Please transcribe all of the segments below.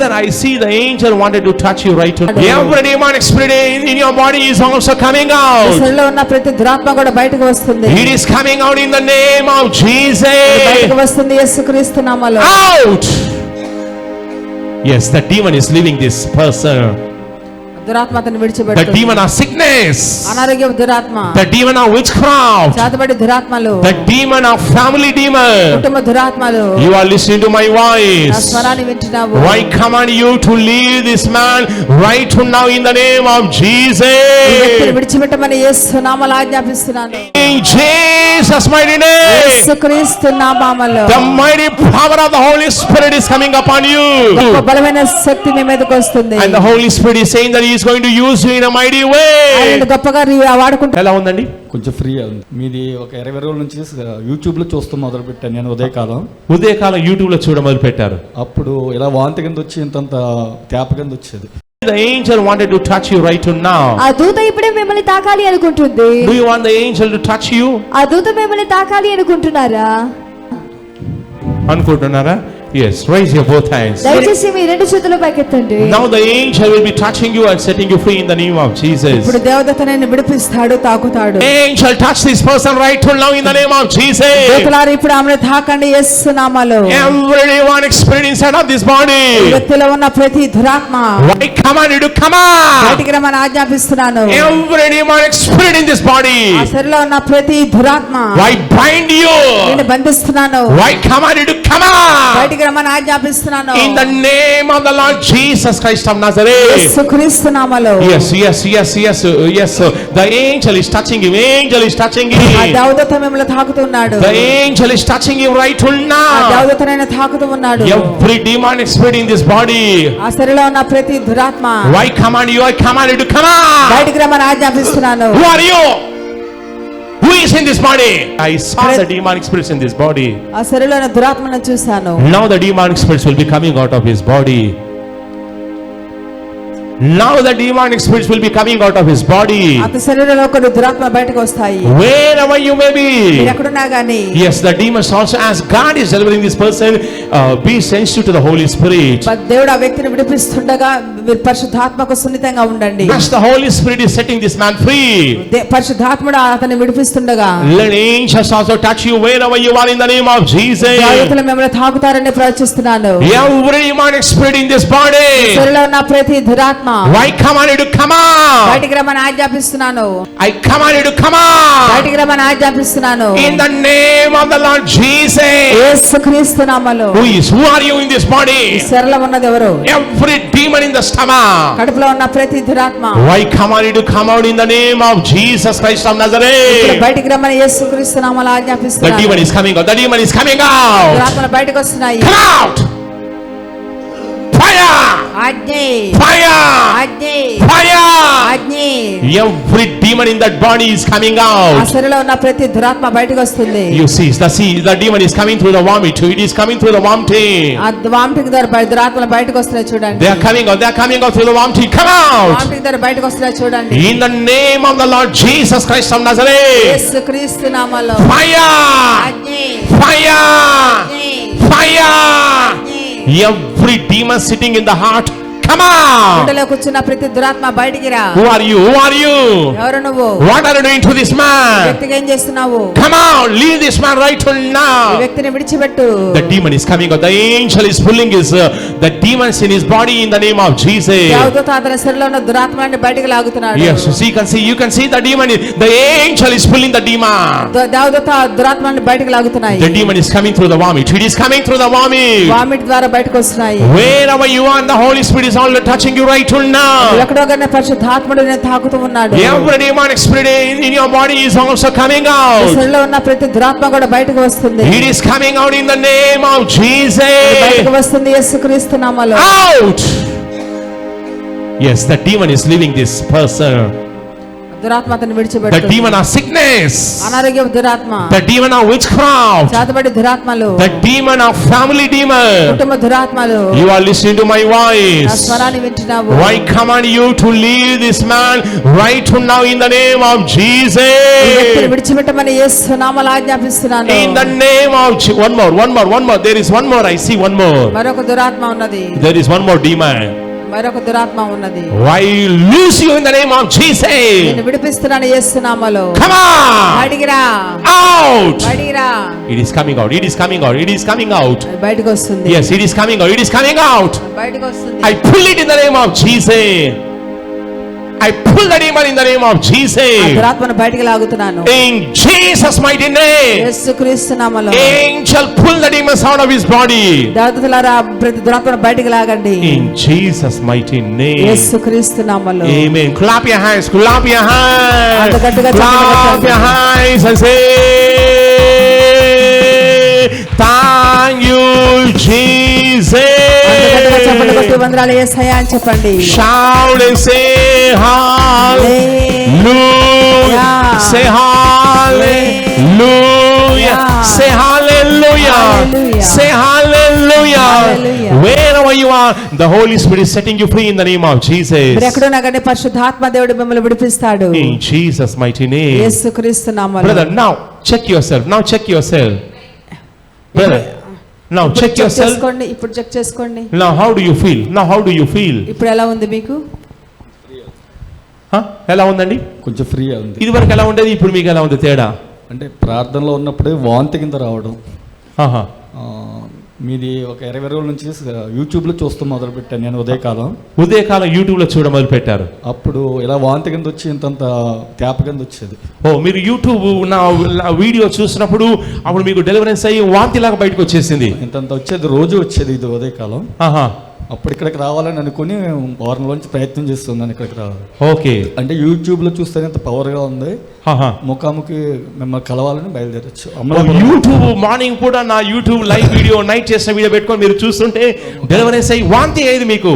brother, I see the angel wanted to touch you right now. Every demonic spirit in your body is also coming out. శరీరంలో ఉన్న ప్రతి దురాత్మ కూడా బయటకు వస్తుంది. It is coming out in the name of Jesus. బయటకు వస్తుంది యేసుక్రీస్తు నామములో. Out. Yes, the demon is leaving this person. దురాత్మ అతన్ని The విడిచిపెడుతుంది. demon of sickness. అనారోగ్యపు దురాత్మ, The demon of witchcraft. చేతబడి దురాత్మలు, The demon of family demon. కుటుంబ దురాత్మలు. You are listening to my నా voice. స్వరాన్ని వింటున్నావు. I command you to leave this man right now in the name of ఈ వ్యక్తిని Jesus. విడిచిపెట్టమని యేసు నామములో ఆజ్ఞాపిస్తున్నాను. In Jesus' mighty name. యేసుక్రీస్తు నామములో The mighty power of the Holy Spirit is coming upon you. గొప్ప బలమైన శక్తి మీ మీదకి వస్తుంది. And the Holy Spirit is saying that He is going to use you in a mighty way. ఆయన గొప్పగా వాడుకుంటారు. ఎలా ఉందండి? కొంచెం ఫ్రీ ఉంది. మీది ఒక 20 రోజుల నుంచి యూట్యూబ్లో చూస్తూ మొదలు పెట్టాను నేను ఉదయకాలం యూట్యూబ్ లో చూడ మొదలు పెట్టారు. అప్పుడు ఇలా వాంతి కింద వచ్చి ఇంతంత తేప కింద వచ్చేది. The angel wanted to touch you right now. ఆ దూత ఇప్పుడే మిమ్మల్ని తాకాలి అనుకుంటుంది. Do you want the angel to touch you? ఆ దూత మిమ్మల్ని తాకాలి అనుకుంటున్నారా? అనుకుంటున్నారా? Yes, raise your both hands. దయచేసి మీ రెండు చేతులు పైకెత్తండి. Now the angel will be touching you and setting you free in the name of Jesus. ఇప్పుడు దేవదూత నిన్ను విడిపిస్తాడు, తాకుతాడు. Angel, touch this person right now in the name of Jesus. దూతలారా ఇప్పుడు ఆమెను తాకండి యేసు నామములో. Every demonic spirit inside of this body, ఈ వ్యక్తిలో ఉన్న ప్రతి దురాత్మ I command you to come out. బయటికి రమ్మని ఆజ్ఞాపిస్తున్నాను. Every demonic spirit in this body, ఆ శరీరంలో ఉన్న ప్రతి దురాత్మ I bind you. నేను బంధిస్తున్నాను. I command you to come out. బయటికి రమ్మని ఆజ్ఞాపిస్తున్నాను. In the name of the Lord Jesus Christ of Nazareth. యేసుక్రీస్తు నామములో. Yes. The angel is touching him. Angel is touching ఆ him. దేవదూత మిమ్మల్ని తాకుతున్నాడు. The angel is touching him right ఆ now. దేవదూత నిన్ను తాకుతూ ఉన్నాడు. Every demonic spirit in this body, ఆ శరీరంలో ఉన్న ప్రతి దురాత్మ I command you to come out. బయటికి రమ్మని ఆజ్ఞాపిస్తున్నాను. Who are you? Who is in this body? I saw the demonic spirits in this body. ఆ శరీరంలో ఉన్న దురాత్మను చూశాను. Now the demonic spirits will be coming out of his body. Now the demonic spirits will be coming out of his body. అత శరీరంలో కొన్ని దురాత్మ బయటకు వస్తాయి. Wherever you may be. మీరు ఎక్కడున్నా గానీ. Yes, the demons also, as God is delivering this person, be sensitive to the Holy Spirit. దేవుడు ఆ వ్యక్తిని విడిపిస్తుండగా మీరు పరిశుద్ధాత్మకు సున్నితంగా ఉండండి. As the Holy Spirit is setting this man free, పరిశుద్ధాత్ముడు అతన్ని విడిపిస్తుండగా let angels also touch you wherever you are in the name of Jesus. దేవతలు మిమ్మల్ని తాకుతారని ప్రవచిస్తున్నాను. Every demonic spirit in this body, శరీరంలో ఉన్న ప్రతి దురాత్మ I command you to come out. బయటికి రమ్మని ఆజ్ఞాపిస్తున్నాను. I command you to come out. బయటికి రమ్మని ఆజ్ఞాపిస్తున్నాను. In the name of the Lord Jesus. యేసుక్రీస్తు నామములో. Who are you in this body? శరీరంలో ఉన్నది ఎవరు? Every demon in the stomach, కడుపులో ఉన్న ప్రతి దురాత్మ I command you to come out in the name of Jesus Christ of Nazareth. బయటికి రమ్మని యేసుక్రీస్తు నామములో The ఆజ్ఞాపిస్తున్నాను. demon is coming out. The demon is coming out. దురాత్మలు బయటకు వస్తున్నాయి. Come out. Fire. ఆజ్ఞే Fire. ఆజ్ఞే Fire. ఆజ్ఞే. Every demon in that body is coming ఆ out. శరీరంలో ఉన్న ప్రతి దురాత్మ బయటకు వస్తుంది. You see, the demon is coming through the vomit. It is coming through the vomiting. ఆ వామిటింగ్ ద్వారా దురాత్మలు బయటకు వస్తున్నాయి చూడండి. They are coming out. They are coming out through the vomiting. Come out. Vomiting ద్వారా బయటకు వస్తున్నాయి చూడండి. In the name of the Lord Jesus Christ of Nazareth. యేసుక్రీస్తు నామములో. Fire. ఆజ్ఞే Fire. ఆజ్ఞే Fire. ఆజ్ఞే. Every demon sitting in the heart, come out. గుండెలో కూర్చున్న ప్రతి దురాత్మ బయటికి రా. Who are you? Who are you? ఎవరు నువ్వు? What are you doing to this man? వ్యక్తికి ఏం చేస్తున్నావు? Come out. Leave this man right ఈ now. వ్యక్తిని విడిచిపెట్టు. The demon is coming out. The angel is pulling the demons in his body in the name of Jesus. దేవదూత అతని శరీరంలో ఉన్న దురాత్మని బయటికి లాగుతున్నాడు. Yes, you can see the demon. The angel is pulling the demon. దేవదూత దురాత్మని బయటికి లాగుతున్నాయి. The demon is coming through the vomit. It is coming through the vomit. Vomit ద్వారా బయటకు వస్తున్నాయి. Wherever you are, the Holy Spirit is all touching you right now. ఎక్కడో గానే పరిశుద్ధాత్ముడు నిన్ను తాకుతూ ఉన్నాడు. Every demonic spirit in your body is also coming out. శరీరంలో ఉన్న ప్రతి దురాత్మ కూడా బయటకు వస్తుంది. It is coming out in the name of Jesus. బయటకు వస్తుంది యేసుక్రీస్తు నామములో. Out. Yes, the demon is leaving this person. దురాత్మ అతన్ని the విడిచిపెడుతుంది. demon of sickness, అనారోగ్యం దురాత్మ, the demon of witchcraft, చేతబడి దురాత్మలు, the demon of family demon. కుటుంబ దురాత్మలు. You are listening to my నా voice. స్వరాన్ని వింటున్నావు. I command you to leave this man right now in the name of Jesus. ఈ వ్యక్తిని విడిచిపెట్టమని యేసు నామములో ఆజ్ఞాపిస్తున్నాను. In the name of one more. There is one more. I see one more. మరొక దురాత్మ ఉన్నది. There is one more demon. మరొక దురాత్మ ఉన్నది. I loose you in the name of Jesus. నేను విడిపిస్తున్నాను యేసు నామములో. Come on. బయటికి రా. Out. బయటికి రా. It is coming out. It is coming out. It is coming out. అది బయటికి వస్తుంది. Yes, it is coming out. It is coming out. బయటికి వస్తుంది. I pull it in the name of Jesus. I pull the demon in the name of ఆ Jesus. దురాత్మను బయటికి లాగుతున్నాను. In Jesus' mighty name. యేసుక్రీస్తు నామములో. Angel, pull the demons out of his body. దేవదూతలారా ప్రతి దురాత్మను బయటికి లాగండి. In Jesus' mighty name. యేసుక్రీస్తు నామములో. Amen. Clap your hands. Clap your hands. అంత గట్టిగా Clap your hands and say, thank you, Jesus. చెప్పండి, కొట్టి వందనాలు యేసయ్యా అని చెప్పండి. Shout and say hallelujah. Say hallelujah. Say hallelujah. Hallelujah. Say hallelujah. Hallelujah. Wherever you are, the Holy Spirit is setting you free in the name of Jesus. మీరు ఎక్కడున్నా కానీ పరిశుద్ధాత్మ దేవుడు మిమ్మల్ని విడిపిస్తాడు. In Jesus' mighty name. యేసుక్రీస్తు నామములో. Brother, now check yourself. Now check yourself. Brother, now check check yourself. చేసుకోండి. ఇప్పుడు చెక్ చేసుకోండి. Now how do you feel? Now how do you feel? ఇప్పుడు ఎలా ఉంది మీకు? ఎలా ఉందండి? కొంచెం ఫ్రీగా ఉంది. ఇది వరకు ఎలా ఉండేది, ఇప్పుడు మీకు ఎలా ఉంది తేడా? అంటే ప్రార్థనలో ఉన్నప్పుడే వాంతి కింద రావడం. ఆహా. మీది ఒక 20 రోజుల నుంచి యూట్యూబ్లో చూస్తూ మొదలుపెట్టాను నేను ఉదయకాలం యూట్యూబ్లో చూడ మొదలు పెట్టారు. అప్పుడు ఇలా వాంతి కింద వచ్చి ఇంతంత తేప కింద వచ్చేది. ఓ, మీరు యూట్యూబ్ నా వీడియో చూసినప్పుడు అప్పుడు మీకు డెలివరెన్స్ అయ్యి వాంతిలాగా బయటకు వచ్చేసింది. ఇంతంత వచ్చేది, రోజు వచ్చేది ఇది ఉదయకాలం. ఆహా. అప్పుడు ఇక్కడికి రావాలని అనుకుని వారంలోంచి ప్రయత్నం చేస్తున్నాను ఇక్కడికి రావాలి. ఓకే. అంటే యూట్యూబ్లో చూస్తే ఇంత పవర్గా ఉంది, ఆహా. ముఖాముఖి మిమ్మల్ని కలవాలని బయలుదేరచ్చు. యూట్యూబ్ మార్నింగ్ కూడా నా యూట్యూబ్ లైవ్ వీడియో నైట్ చేసిన వీడియో పెట్టుకొని మీరు చూస్తుంటే డెలివరెన్స్ అయ్యి వాంతి అయ్యేది మీకు.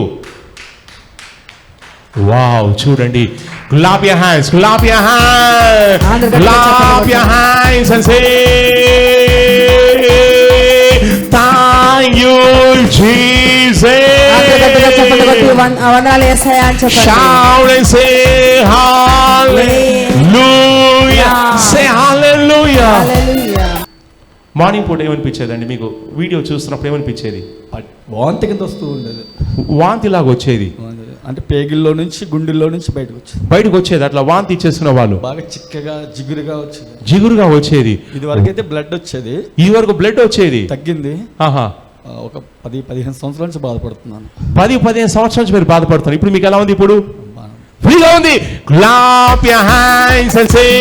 వావ్, చూడండి. Clap your hands. Clap your hands. Clap your hands and say thank you, Jesus. చెప్పండి, కొట్టి వందనాలు యేసయ్యా అని చెప్పండి. Shout and say hallelujah. Say hallelujah. Hallelujah. Morning పూట ఏమనిపించేదండి మీకు? వీడియో చూస్తున్నప్పుడు ఏమనిపించేది? వాంతి కింద వస్తూ ఉండేది, వాంతి లాగా వచ్చేది. అంటే పేగిల్లో నుంచి గుండెల్లో నుంచి బయటకు వచ్చేది. అట్లా వాంతి ఇచ్చేసుకున్న వాళ్ళు బాగా చిక్కగా జిగురుగా వచ్చేది. జిగురుగా వచ్చేది. ఇది వరకు అయితే బ్లడ్ వచ్చేది, ఈ వరకు బ్లడ్ వచ్చేది, తగ్గింది. ఆహా. ఒక 10-15 సంవత్సరాల నుంచి బాధపడుతున్నాను. 10-15 సంవత్సరాల నుంచి మీరు బాధపడుతున్నారు. ఇప్పుడు మీకు ఎలా ఉంది? ఇప్పుడు ఫ్రీగా ఉంది. Clap your hands and say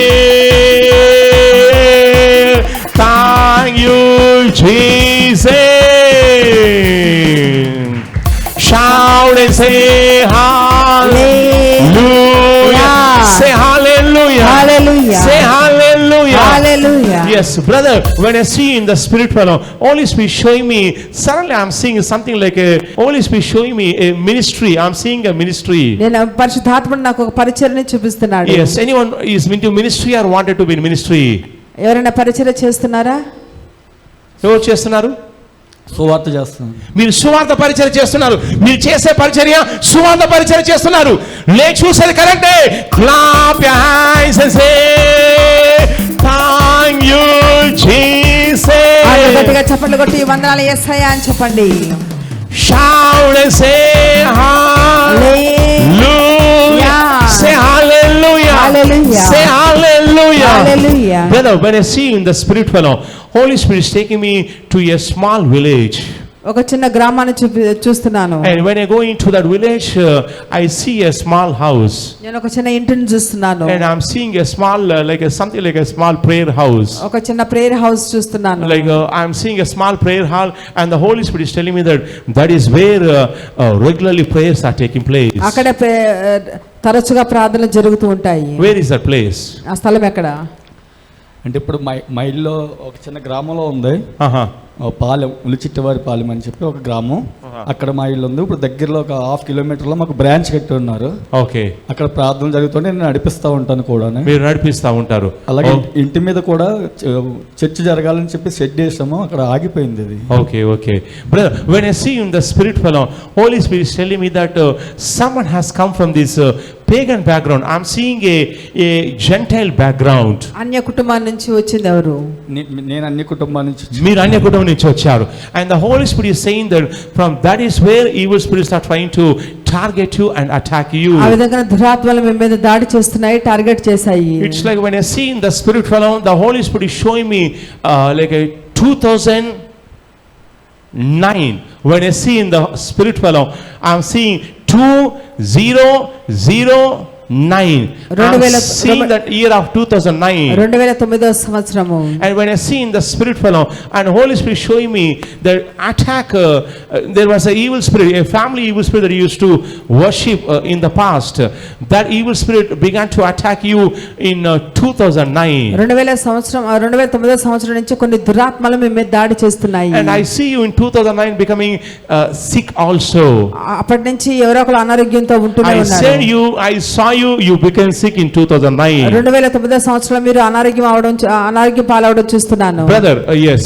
thank you, Jesus. Shout and say hallelujah. Say hallelujah. Hallelujah. Say hallelujah. Hallelujah. Yes, brother, when I see in the spirit realm, Holy Spirit showing me, suddenly I'm seeing something like a Holy Spirit showing me a ministry. I'm seeing a ministry. నేను పరిశుద్ధాత్ముడు నాకు ఒక పరిచర్యని చూపిస్తున్నాడు. Yes, anyone is into ministry or wanted to be in ministry? ఎవరైనా పరిచర్య చేస్తున్నారా? ఎవరు చేస్తున్నారు? సువార్త చేస్తున్నాను. మీరు సువార్త పరిచర్య చేస్తున్నారు. మీరు చేసే పరిచర్య సువార్త పరిచర్య చేస్తున్నారు. లేచి చూసేది కరెక్టే. Clap your hands and say thank you, Jesus. గట్టిగా చప్పట్లు కొట్టి వందనాలు యేసయ్యా అని చెప్పండి. Shout and say hallelujah. Say hallelujah. Hallelujah. Say hallelujah. Hallelujah. Brother, when I see in the spirit fellow, Holy Spirit is taking me to a small village. ఒక చిన్న గ్రామాన్ని చూస్తున్నాను. And when I go into that village, I see a small house. నేను ఒక చిన్న ఇంటిని చూస్తున్నాను. And I'm seeing a small, something like a small prayer house. ఒక చిన్న ప్రేయర్ హౌస్ చూస్తున్నాను. I'm seeing a small prayer hall, and the Holy Spirit is telling me that is where regularly prayers are taking place. అక్కడ తరచుగా ప్రార్థనలు జరుగుతూ ఉంటాయి. Where is that place? ఆ స్థలం ఎక్కడ? అంటే ఇప్పుడు మైల్లో ఒక చిన్న గ్రామంలో ఉంది. పాలెం ఉలిచిట్టవారి పాలెం అని చెప్పి ఒక గ్రామం, అక్కడ మా ఇల్లు ఉంది. ఇప్పుడు దగ్గరలో ఒక 1/2 కిలోమీటర్లో మాకు బ్రాంచ్ కట్టి ఉన్నారు. ఓకే, అక్కడ ప్రార్థన జరుగుతుంటే నేను నడిపిస్తూ ఉంటాను కూడా. మీరు నడిపిస్తూ ఉంటారు. అలాగే ఇంటి మీద కూడా చర్చ్ జరగాలని చెప్పి సెట్ చేసాము, అక్కడ ఆగిపోయింది అది. Okay, okay. Brother, when I see you in the spirit fellow, Holy Spirit is telling me that someone has come from this pagan background. I'm seeing a Gentile background. అన్య కుటుంబాల నుంచి వచ్చింది ఎవరు? నేను అన్ని కుటుంబాల నుంచి మీరు అన్య కుటుంబం నుంచి వచ్చారు. And the Holy Spirit is saying that from that is where evil spirits are trying to target you and attack you. ఆ విధంగా దురాత్మలు మీ మీద దాడి చేస్తున్నాయి, టార్గెట్ చేశాయి. It's like when I see in the spirit fellow, the Holy Spirit is showing me like a 2009. When I see in the spirit fellow, I'm seeing 2009. I'm seeing that year of 2009. 2009వ సంవత్సరము. And when I see in the spirit fellow, and Holy Spirit showing me the attack, there was a evil spirit, a family evil spirit that used to worship in the past. That evil spirit began to attack you in 2009. 2009వ సంవత్సరం నుంచి కొన్ని దురాత్మలు మీ మీద దాడి చేస్తున్నాయి. And I see you in 2009 becoming sick also. అప్పటి నుంచి ఎవరో ఒకరు అనారోగ్యంతో ఉంటూనే ఉన్నారు. I said I saw you became sick in 2009. 2009వ సంవత్సరంలో మీరు అనారోగ్యం పాలవడం చూస్తున్నాను. Brother, yes,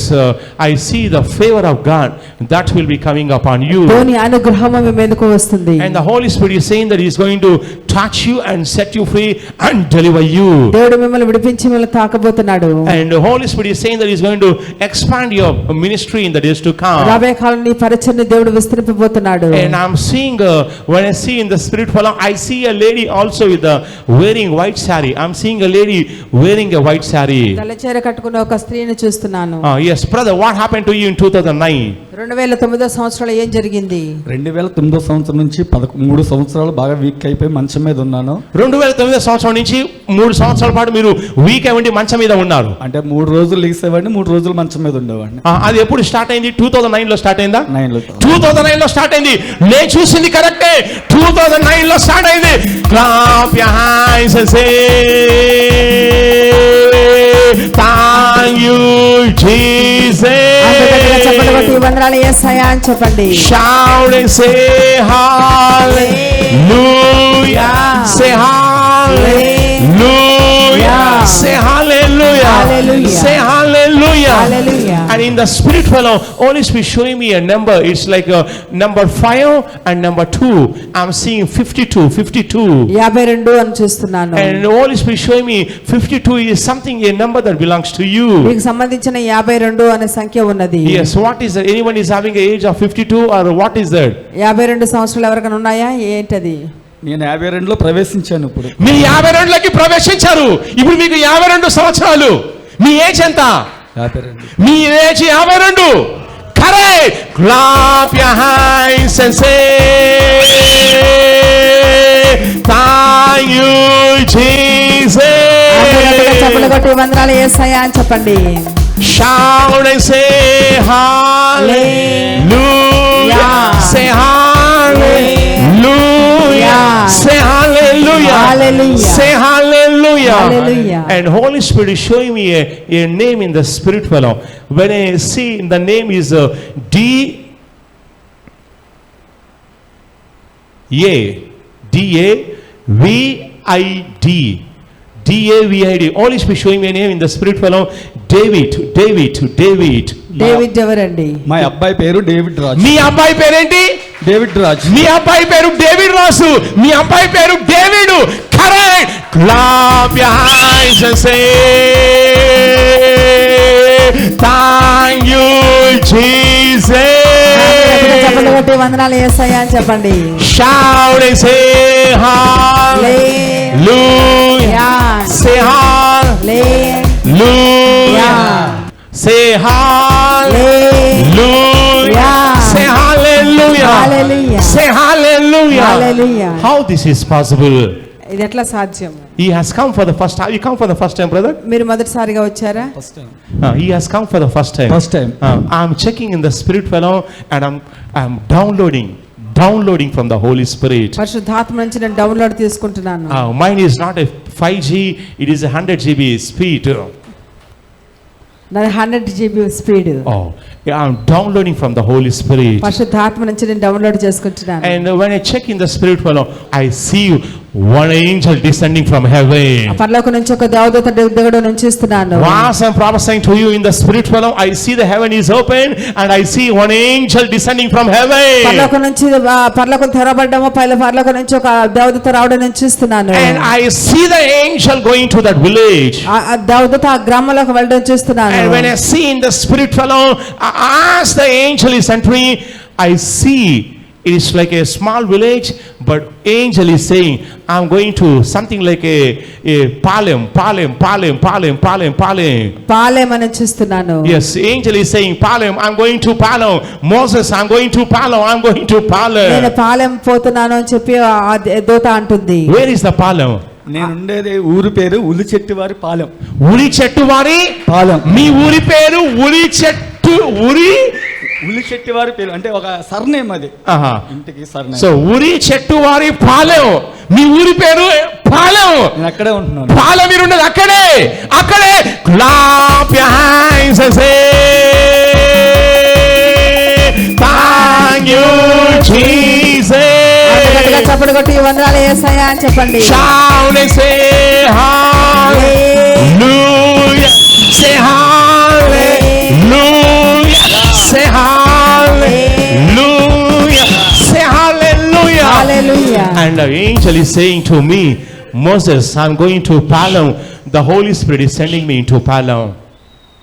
I see the favor of God that will be coming upon you. దేవుని అనుగ్రహము మీ మీదకు వస్తుంది. And the Holy Spirit is saying that he is going to touch you and set you free and deliver you. దేవుడు మిమ్మల్ని విడిపించి మిమ్మల్ని తాకబోతున్నాడు. And the Holy Spirit is saying that he is going to expand your ministry in the days to come. రాబోయే కాలంలో నీ పరిచర్యను దేవుడు విస్తరింపబోతున్నాడు. And I'm seeing when I see in the spirit fellow, I see a lady also with wearing white saree. I'm seeing a lady wearing a white saree. Tellacheera కట్టుకున్న ఒక స్త్రీని చూస్తున్నాను. Yes, brother, what happened to you in 2009? 2009వ సంవత్సరంలో ఏం జరిగింది? 2009వ సంవత్సరం నుంచి 3 సంవత్సరాలు బాగా వీక్ అయిపోయి మంచం మీద ఉన్నాను. 2009వ సంవత్సరం నుంచి 3 సంవత్సరాల పాటు మీరు వీక్ అయ్యి మంచం మీద ఉన్నారు. అంటే 3 రోజులు లేసేవాడిని, 3 రోజులు మంచం మీద ఉండేవాడిని. అది ఎప్పుడు స్టార్ట్ అయింది? 2009 లో స్టార్ట్ అయిందా? 2009 లో స్టార్ట్ అయింది. నేను చూసింది కరెక్టే. 2009 లో స్టార్ట్ అయింది. Clap your hands and say thank you Jesus. చప్పట్లు కొట్టి వందనాలు యేసయ్యా అని చెప్పండి. Shout and say hallelujah. Say hallelujah. Say hallelujah. Say hallelujah. And in the spirit fellow, Holy Spirit showing me a number. It's like a number 5 and number 2. I'm seeing 52. 52 అని చూస్తున్నాను. And Holy Spirit showing me 52 is something, a number that belongs to you. మీకు సంబంధించిన 52 అనే సంఖ్య ఉన్నది. Yes, what is that? Anyone is having an age of 52 or what is that? 52 సంవత్సరాలు ఎవరికైనా ఉన్నాయా? ఏంటది? నేను 52లో ప్రవేశించాను. ఇప్పుడు మీరు 52లోకి ప్రవేశించారు. ఇప్పుడు మీకు 52 సంవత్సరాలు. మీ ఏజ్ ఎంత? 52. మీ age 52. Correct. Clap your hands and say thank you Jesus. చప్పట్లు కొట్టి వందనాలు యేసయ్యా అని చెప్పండి. Shout and say hallelujah. Say hallelujah. Say hallelujah. Say hallelujah. And Holy Spirit is showing me a name in the spirit fellow. When I see the name is D-A-V-I-D. D-A-V-I-D. Holy Spirit showing me a name in the spirit fellow. David. David ఎవరండి? మా అబ్బాయి పేరు David రాజు. మీ అబ్బాయి పేరేంటి? David రాజు. మీ అబ్బాయి పేరు David రాజు. మీ అబ్బాయి పేరు David. Correct. Clap your hands and say thank you Jesus. చప్పట్లు కొట్టి వందనాలు యేసయ్యా అని చెప్పండి. Shout and say hallelujah. Say hallelujah. Say hallelujah. Say hallelujah. Say hallelujah. How this is possible? ఇది ఎట్లా సాధ్యం? He has come for the first time. You come for the first time, brother? మీరు మొదటిసారిగా వచ్చారా? First time. He has come for the first time. I'm checking in the spirit fellow and I'm downloading from the Holy Spirit. పరిశుద్ధాత్మ నుంచి నేను download తీసుకుంటున్నాను. Mine is not a 5G, it is a 100 GB speed. నాది 100 GB speed. Oh, yeah, I'm downloading from the Holy Spirit. పరిశుద్ధాత్మ నుంచి నేను download చేసుకుంటున్నాను. And when I check in the spirit realm, I see one angel descending from heaven. పరలోకం నుంచి ఒక దేవదూత దిగడం నుంచి ఇస్తున్నాను. Whilst I'm prophesying to you in the spirit realm, I see the heaven is open and I see one angel descending from heaven. పరలోకం నుంచి పరలోకం తెరవబడము, పరలోకం నుంచి ఒక దేవదూత రావడం నుంచి ఇస్తున్నాను. And I see the angel going to that village. ఆ దేవదూత ఆ గ్రామంలోకి వెళ్ళడం చూస్తున్నాను. And when I see in the spirit realm, as the angel is entering, I see it is like a small village, but angel is saying, I'm going to something like a Palem. Palem అని చూస్తున్నాను. Yes, angel is saying, Palem, I'm going to Palem. Moses, I'm going to Palem. I'm going to Palem. నేను పాలెం పోతున్నాను అని చెప్పి ఆ దూత అంటుంది. Where is the Palem? నేను ఉండేది ఊరి పేరు ఉలిచెట్టివారి పాలెం. ఉలి చెట్టు వారి పాలెం. మీ ఊరి పేరు ఉలిచెట్టివారి పేరు అంటే ఒక సర్నేమ్ అది. ఇంటికి సర్నేమ్. సో ఉరి చెట్టు వారి పాలెం. మీ ఊరి పేరు పాలెం. నేను అక్కడే ఉంటున్నాను. పాలెం మీరు ఉండేది అక్కడే. Clap your hands and say thank you Jesus. చప్పట్లు కొట్టి వందనాలు యేసయ్యా అని చెప్పండి. Shout and say hallelujah. Say hallelujah. Say hallelujah. Say hallelujah. Hallelujah. And the angel is saying to me, Moses, I'm going to Palem. The Holy Spirit is sending me into Palem.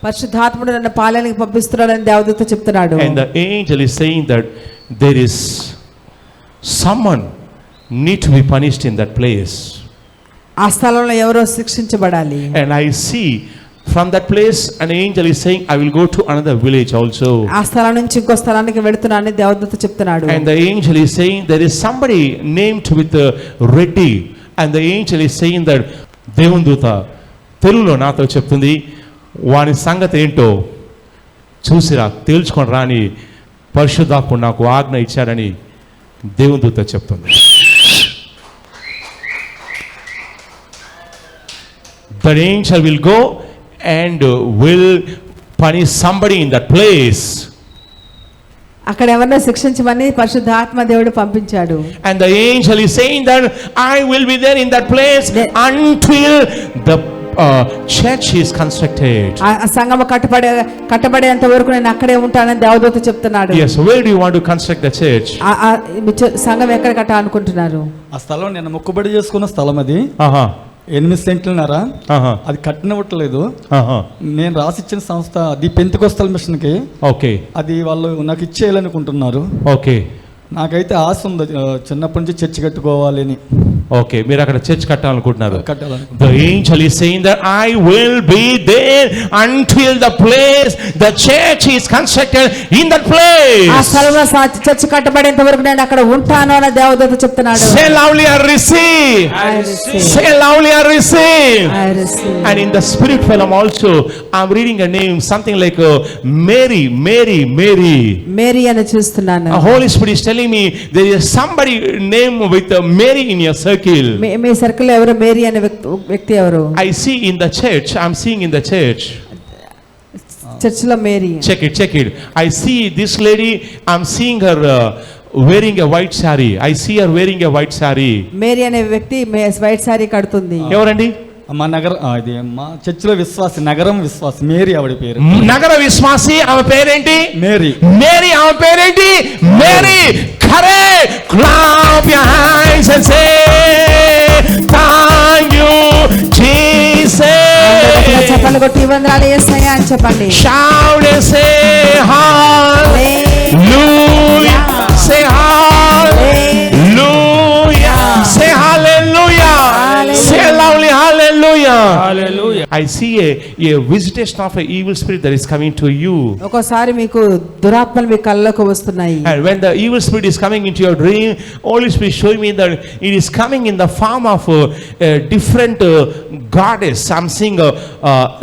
పరిశుద్ధాత్ముడు నన్ను పాలెంకి పంపిస్తున్నాడని దేవదూత చెప్తున్నాడు. And the angel is saying that there is someone need to be punished in that place. ఆ స్థలంలో ఎవరో శిక్షించబడాలి. And I see from that place an angel is saying, I will go to another village also. ఆ స్థలం నుంచి ఇంకో స్థలానికి వెళ్తున్నానని దేవదూత చెప్తున్నాడు. And the angel is saying there is somebody named with Reddy. And the angel is saying that దేవుని దూత తెలుగులో నాతో చెప్తుంది, వాని సంగతి ఏంటో చూసిరా తేల్చుకొని రాని పరిశుద్ధాత్ముడు నాకు ఆజ్ఞ ఇచ్చారని దేవుని దూత చెప్తుంది. The angel will go and will punish somebody in that place. అక్కడ ఎవరినో శిక్షించమని పరిశుద్ధాత్మ దేవుడు పంపించాడు. And the angel is saying that I will be there in that place until the church is constructed. ఆ సంఘం కట్టబడేంత వరకు నేను అక్కడే ఉంటానని దేవదూత చెప్తున్నాడు. Yes, where do you want to construct the church? సంఘం ఎక్కడ కట్టాలనుకుంటున్నారు? ఆ స్థలం నేను మొక్కుబడి చేసుకున్న స్థలం అది. 8 సెంట్లున్నారా, అది కట్టినవ్వట్లేదు. నేను రాసిచ్చిన సంస్థ అది పెంతెకొస్తల్ మిషన్ కి. ఓకే, అది వాళ్ళు నాకు ఇచ్చేయాలనుకుంటున్నారు. ఓకే, నాకైతే ఆశ ఉంది చిన్నప్పటి నుంచి చర్చి కట్టుకోవాలని. ఓకే, మీరు అక్కడ church కట్టాలనుకుంటున్నారు. The angel is saying that I will be there until the place the church is constructed in that place. ఆ స్థలంలో చర్చ్ కట్టబడేంత వరకు నేను అక్కడ ఉంటాను అని దేవదూత చెప్తున్నాడు. Say loudly, I receive. I receive. Say loudly, I receive. I receive. And in the spirit realm also I'm reading a name something like Mary. Mary అని చూస్తున్నాను. The Holy Spirit is telling me there is somebody name with Mary in your circle. Me circle ఎవరు Mary అనే వ్యక్తి ఎవరు? I see in the church. I'm seeing in the church. చర్చిలో Mary. Check it. I see this lady. I'm seeing her wearing a white saree. I see her wearing a white saree. Mary అనే వ్యక్తి white sorry కడుతుంది. ఎవరండి? మా నగరం ఇది మా చర్చిలో విశ్వాసి, నగరం విశ్వాసి మేరీ ఆవిడ పేరు. నగర విశ్వాసి ఆమె పేరేంటి? మేరీ. ఆమె పేరేంటి? Mary. Correct. Clap your hands and say thank you Jesus. చప్పట్లు కొట్టి వందనాలు యేసయ్యా అని చెప్పండి. Shout and say hallelujah. Say hallelujah. Say hallelujah. Say loudly hallelujah. I see a visitation of an evil spirit that is coming to you. ఒకసారి మీకు దురాత్మలు మీ కళ్ళలోకి వస్తున్నాయి. And when the evil spirit is coming into your dream, Holy Spirit showing me that it is coming in the form of a different goddess. I'm seeing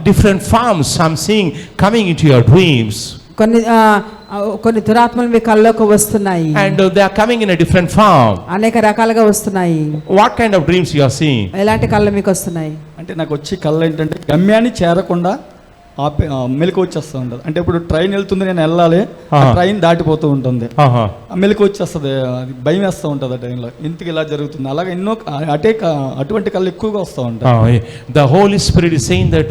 different forms. I'm seeing coming into your dreams. కొన్ని దురాత్మలు మీ కళ్ళలోకి వస్తున్నాయి. And they are coming in a different form. అనేక రకాలుగా వస్తున్నాయి. What kind of dreams you are seeing? ఎలాంటి కళ్ళు మీకు వస్తున్నాయి? అంటే నాకు వచ్చి కళ్ళు ఏంటంటే గమ్యాన్ని చేరకుండా మెలకు వచ్చేస్తూ ఉంటుంది. అంటే ఇప్పుడు ట్రైన్ వెళ్తుంది, నేను వెళ్ళాలి, ట్రైన్ దాటిపోతూ ఉంటుంది, మెలకు వచ్చేస్తుంది, అది భయం వేస్తూ ఉంటుంది ఆ టైంలో, ఇంతకు ఇలా జరుగుతుంది. అలాగే ఎన్నో అటువంటి కళ్ళు ఎక్కువగా వస్తూ ఉంటాయి. The Holy Spirit is saying that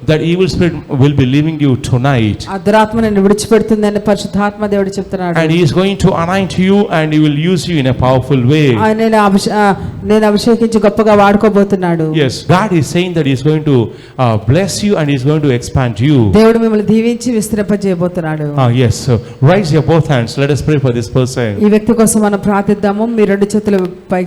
that evil spirit will be leaving you tonight. ఆ దురాత్మ నిన్ను విడిచిపెడుతుందని పరిశుద్ధాత్మ దేవుడు చెప్తున్నాడు. And he is going to anoint you and he will use you in a powerful way. నేను అభిషేకించి గొప్పగా వాడుకోబోతున్నాడు. Yes, God is saying that he is going to bless you and he is going to expand you. దేవుడు మిమ్మల్ని దీవించి విస్తరింపజేయబోతున్నాడు. Yes, so raise your both hands, let us pray for this person. ఈ వ్యక్తి కోసం మనం ప్రార్థిద్దాము. మీ రెండు చేతులు పై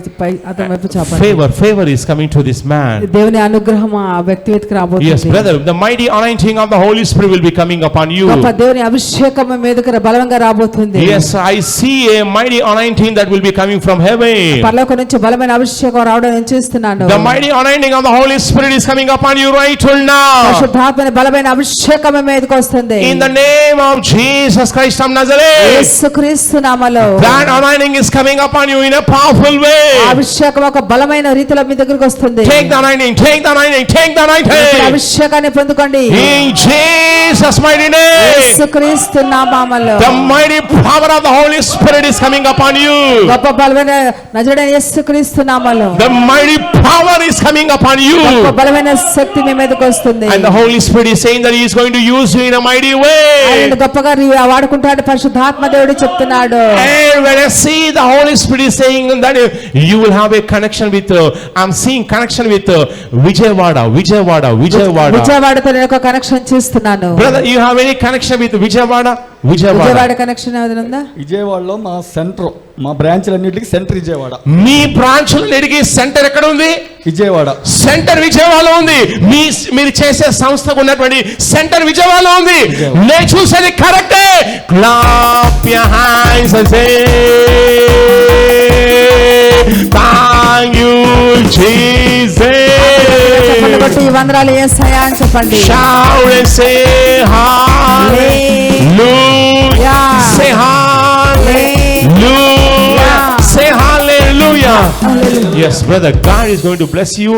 అతని వైపు చాపండి. Favor is coming to this man. దేవుని అనుగ్రహం ఆ వ్యక్తి మీదకి రాబోతుంది. Yes brother, the mighty anointing of the Holy Spirit will be coming upon you. గొప్ప దేవుని అభిషేకం మీ మీదకి బలంగా రాబోతుంది. Yes, I see a mighty anointing that will be coming from heaven. పరలోకం నుంచి బలమైన అభిషేకం రావడం నేను చూస్తున్నాను. The mighty anointing of the Holy Spirit is coming upon you right now. పరిశుద్ధాత్మ బలమైన అభిషేకం మీ మీదకి వస్తుంది. In the name of Jesus Christ of Nazareth. యేసుక్రీస్తు నామములో That anointing is coming upon you in a powerful way. అభిషేకం ఒక బలమైన రీతిలో మీ దగ్గరికి వస్తుంది. Take the anointing, take the anointing, take the anointing. అభిషేకాన్ని పొందుకోండి. In Jesus mighty name. యేసుక్రీస్తు నామములో The mighty power of the Holy Spirit is coming upon you. గొప్ప బలమైన నజరేయుడైన యేసుక్రీస్తు నామములో The mighty power is coming upon you. గొప్ప బలమైన శక్తి మీ మీదకి వస్తుంది. And the Holy Spirit is saying that he is going to use you in a mighty way. ఆయన గొప్పగా వాడుకుంటాడు పరిశుద్ధాత్మ దేవుడు చెప్తున్నాడు. And when I see the Holy Spirit is saying that you will have a connection with I'm seeing connection with Vijayawada. విజయవాడతో నేను ఒక connection చూస్తున్నాను. Brother, you have any connection with Vijayawada? Vijayawada connection ఏదైనా ఉందా? విజయవాడలో మా సెంటర్, మా బ్రాంచ్లన్నిటికీ centre Vijayawada. మీ బ్రాంచ్లన్నిటికీ centre ఎక్కడ ఉంది? విజయవాడ. సెంటర్ విజయవాడలో ఉంది. మీరు చేసే సంస్థకు ఉన్నటువంటి సెంటర్ విజయవాడలో ఉంది. నేను చూసేది కరెక్టే. Clap your hands and say thank you Jesus. చెప్పండి, ఈ వందనాలు యేసయ్యా అని చెప్పండి. Shout and say hallelujah. Say hallelujah. Say hallelujah. Yes, brother, God is going to bless you.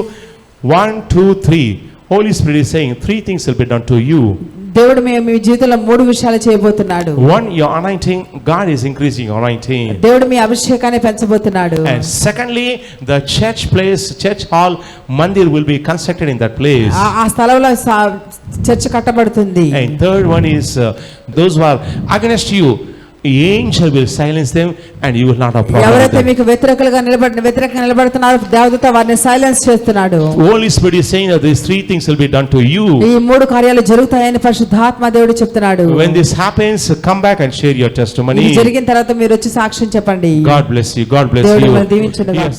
1, 2, 3. Holy Spirit is saying 3 things will be done to you. దేవుడు మీ జీవితంలో 3 విషయాలు చేయబోతున్నాడు. 1, your anointing. God is increasing your anointing. దేవుడు మీ అభిషేకాన్ని పెంచబోతున్నాడు. And secondly, the church hall, mandir will be constructed in that place. ఆ స్థలంలో church కట్టబడుతుంది. And third one is those who are against you, angel will silence them and you will not have problem. ఎవరైతే మీకు వ్యతిరేకంగా నిలబడుతున్నారో దేవదూత వారిని silence చేస్తున్నాడు. Holy Spirit is saying that these 3 things will be done to you. ఈ 3 కార్యాలు జరుగుతాయని పరిశుద్ధాత్మ దేవుడు చెప్తున్నాడు. When this happens, come back and share your testimony. ఇది జరిగిన తర్వాత మీరు వచ్చి సాక్ష్యం చెప్పండి. God bless you. God bless దేవుడు you. మిమ్మల్ని దీవించును గాక. Yes.